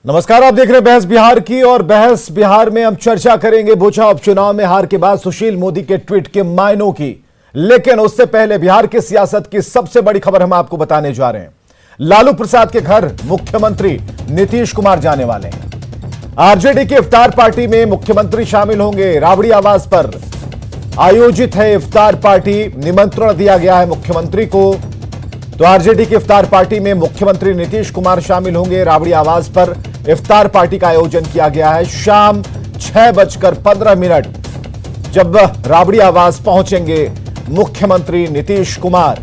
नमस्कार, आप देख रहे हैं बहस बिहार की। और बहस बिहार में हम चर्चा करेंगे बोचहा उपचुनाव में हार के बाद सुशील मोदी के ट्वीट के मायनों की। लेकिन उससे पहले बिहार की सियासत की सबसे बड़ी खबर हम आपको बताने जा रहे हैं। लालू प्रसाद के घर मुख्यमंत्री नीतीश कुमार जाने वाले हैं। आरजेडी की इफ्तार पार्टी में मुख्यमंत्री शामिल होंगे। राबड़ी आवास पर आयोजित है इफ्तार पार्टी, निमंत्रण दिया गया है मुख्यमंत्री को। तो आरजेडी की इफ्तार पार्टी में मुख्यमंत्री नीतीश कुमार शामिल होंगे। राबड़ी आवास पर इफ्तार पार्टी का आयोजन किया गया है। शाम 6:15 जब राबड़ी आवास पहुंचेंगे मुख्यमंत्री नीतीश कुमार।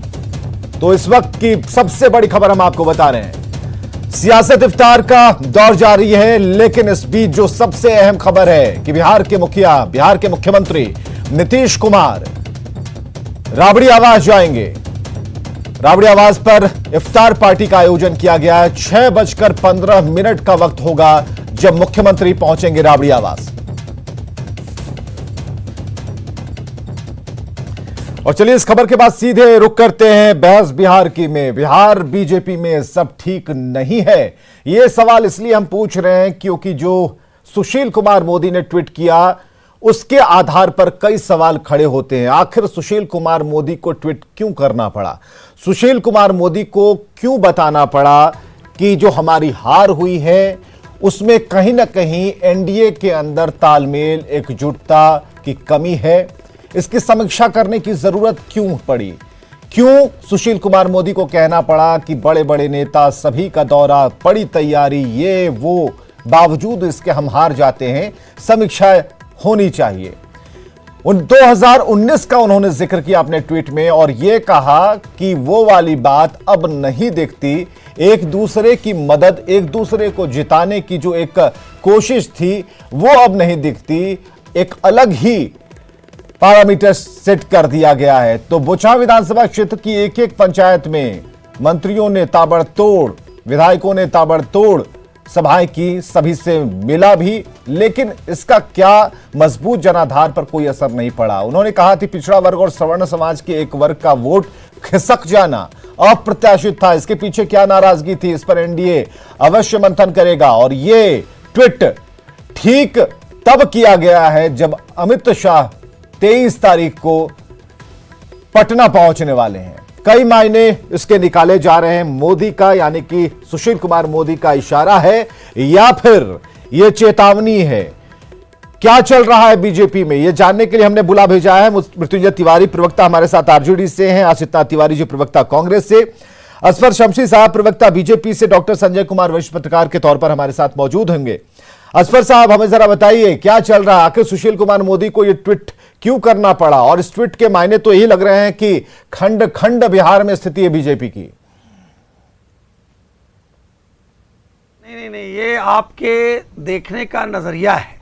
तो इस वक्त की सबसे बड़ी खबर हम आपको बता रहे हैं। सियासत इफ्तार का दौर जारी है, लेकिन इस बीच जो सबसे अहम खबर है कि बिहार के मुख्यमंत्री नीतीश कुमार राबड़ी आवास जाएंगे। राबड़ी आवास पर इफ्तार पार्टी का आयोजन किया गया है। 6:15 का वक्त होगा जब मुख्यमंत्री पहुंचेंगे राबड़ी आवास। और चलिए इस खबर के बाद सीधे रुक करते हैं बहस बिहार की में। बिहार बीजेपी में सब ठीक नहीं है, यह सवाल इसलिए हम पूछ रहे हैं क्योंकि जो सुशील कुमार मोदी ने ट्वीट किया उसके आधार पर कई सवाल खड़े होते हैं। आखिर सुशील कुमार मोदी को ट्वीट क्यों करना पड़ा? सुशील कुमार मोदी को क्यों बताना पड़ा कि जो हमारी हार हुई है उसमें कहीं ना कहीं एनडीए के अंदर तालमेल, एकजुटता की कमी है? इसकी समीक्षा करने की जरूरत क्यों पड़ी? क्यों सुशील कुमार मोदी को कहना पड़ा कि बड़े बड़े नेता सभी का दौरा, बड़ी तैयारी, ये वो, बावजूद इसके हम हार जाते हैं? समीक्षा होनी चाहिए। 2019 का उन्होंने जिक्र किया अपने ट्वीट में और यह कहा कि वो वाली बात अब नहीं दिखती। एक दूसरे की मदद, एक दूसरे को जिताने की जो एक कोशिश थी वो अब नहीं दिखती। एक अलग ही पैरामीटर सेट कर दिया गया है। तो बोचहा विधानसभा क्षेत्र की एक एक पंचायत में मंत्रियों ने ताबड़तोड़, विधायकों ने ताबड़तोड़ सभाएं की, सभी से मिला भी, लेकिन इसका क्या मजबूत जनाधार पर कोई असर नहीं पड़ा। उन्होंने कहा कि पिछड़ा वर्ग और सवर्ण समाज के एक वर्ग का वोट खिसक जाना अप्रत्याशित था। इसके पीछे क्या नाराजगी थी, इस पर एनडीए अवश्य मंथन करेगा। और ये ट्वीट ठीक तब किया गया है जब अमित शाह 23 तारीख को पटना पहुंचने वाले हैं। कई मायने इसके निकाले जा रहे हैं। मोदी का, यानी कि सुशील कुमार मोदी का इशारा है या फिर यह चेतावनी है? क्या चल रहा है बीजेपी में, यह जानने के लिए हमने बुला भेजा है मृत्युंजय तिवारी, प्रवक्ता हमारे साथ आरजेडी से हैं, आसिता तिवारी जी प्रवक्ता कांग्रेस से, असफर शमशी साहब प्रवक्ता बीजेपी से, डॉक्टर संजय कुमार वरिष्ठ पत्रकार के तौर पर हमारे साथ मौजूद होंगे। असफर साहब, हमें जरा बताइए क्या चल रहा है? आखिर सुशील कुमार मोदी को यह ट्वीट क्यों करना पड़ा? और इस ट्वीट के मायने तो यही लग रहे हैं कि खंड खंड बिहार में स्थिति है बीजेपी की। नहीं, ये आपके देखने का नजरिया है।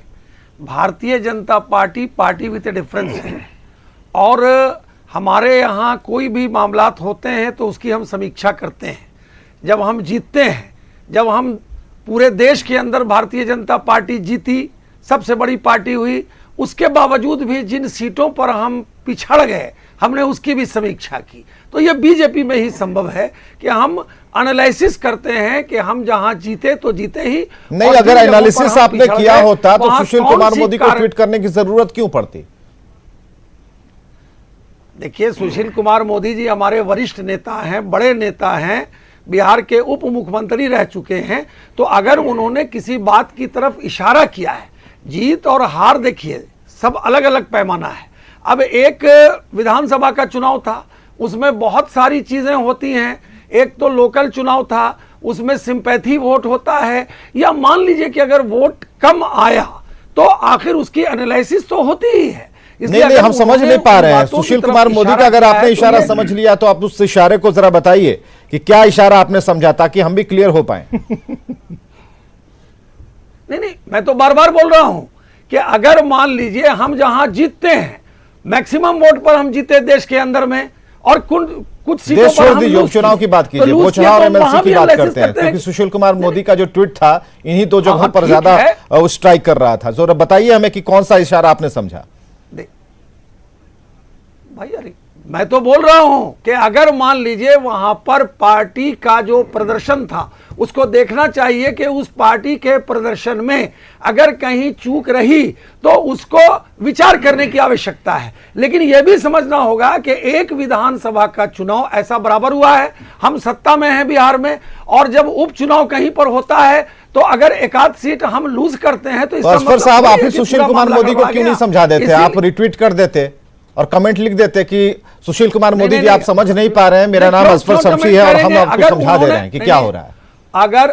Bharatiya Janata party with A difference है। और हमारे यहाँ कोई भी मामलात होते हैं तो उसकी हम समीक्षा करते हैं। जब हम जीतते हैं, जब हम पूरे देश के अंदर भारतीय जनता पार्टी जीती, सबसे बड़ी पार्टी हुई, उसके बावजूद भी जिन सीटों पर हम पिछड़ गए, हमने उसकी भी समीक्षा की। तो यह बीजेपी में ही संभव है कि हम एनालिसिस करते हैं कि हम जहां जीते तो जीते ही नहीं। अगर एनालिसिस आपने किया होता तो सुशील कुमार मोदी को ट्वीट करने की जरूरत क्यों पड़ती? देखिए, सुशील कुमार मोदी जी हमारे वरिष्ठ नेता हैं, बड़े नेता हैं, बिहार के उप मुख्यमंत्री रह चुके हैं। तो अगर उन्होंने किसी बात की तरफ इशारा किया है, जीत और हार देखिए सब अलग अलग पैमाना है। अब एक विधानसभा का चुनाव था, उसमें बहुत सारी चीजें होती हैं। एक तो लोकल चुनाव था, उसमें सिंपैथी वोट होता है, या मान लीजिए कि अगर वोट कम आया तो आखिर उसकी एनालिसिस तो होती ही है। नहीं, हम समझ नहीं पा रहे हैं सुशील कुमार मोदी का। अगर आपने इशारा समझ लिया तो आप उस इशारे को जरा बताइए कि क्या इशारा आपने समझा, ताकि हम भी क्लियर हो पाए। नहीं, मैं तो बार बार बोल रहा हूं कि अगर मान लीजिए हम जहां जीतते हैं, मैक्सिमम वोट पर हम जीते देश के अंदर में, और कुछ सीटों पर हम उपचुनाव की बात कीजिए, बोचहा और एमएलसी की बात करते हैं, क्योंकि सुशील कुमार मोदी का जो ट्वीट था इन्हीं दो जगहों पर ज्यादा स्ट्राइक कर रहा था। जरा बताइए हमें कि कौन सा इशारा आपने समझा। भाई, अरे मैं तो बोल रहा हूं कि अगर मान लीजिए वहां पर पार्टी का जो प्रदर्शन था उसको देखना चाहिए कि उस पार्टी के प्रदर्शन में अगर कहीं चूक रही तो उसको विचार करने की आवश्यकता है। लेकिन यह भी समझना होगा कि एक विधानसभा का चुनाव ऐसा बराबर हुआ है, हम सत्ता में हैं बिहार में, और जब उपचुनाव कहीं पर होता है तो अगर एक आध सीट हम लूज करते हैं तो इसका असफर साहब, आप ही सुशील कुमार मोदी को क्यों नहीं समझा देते? आप रिट्वीट कर देते और कमेंट लिख देते कि सुशील कुमार मोदी जी आप समझ नहीं पा रहे हैं, मेरा नाम असफर शमशी है और हम आपको समझा दे रहे हैं कि क्या हो रहा है। अगर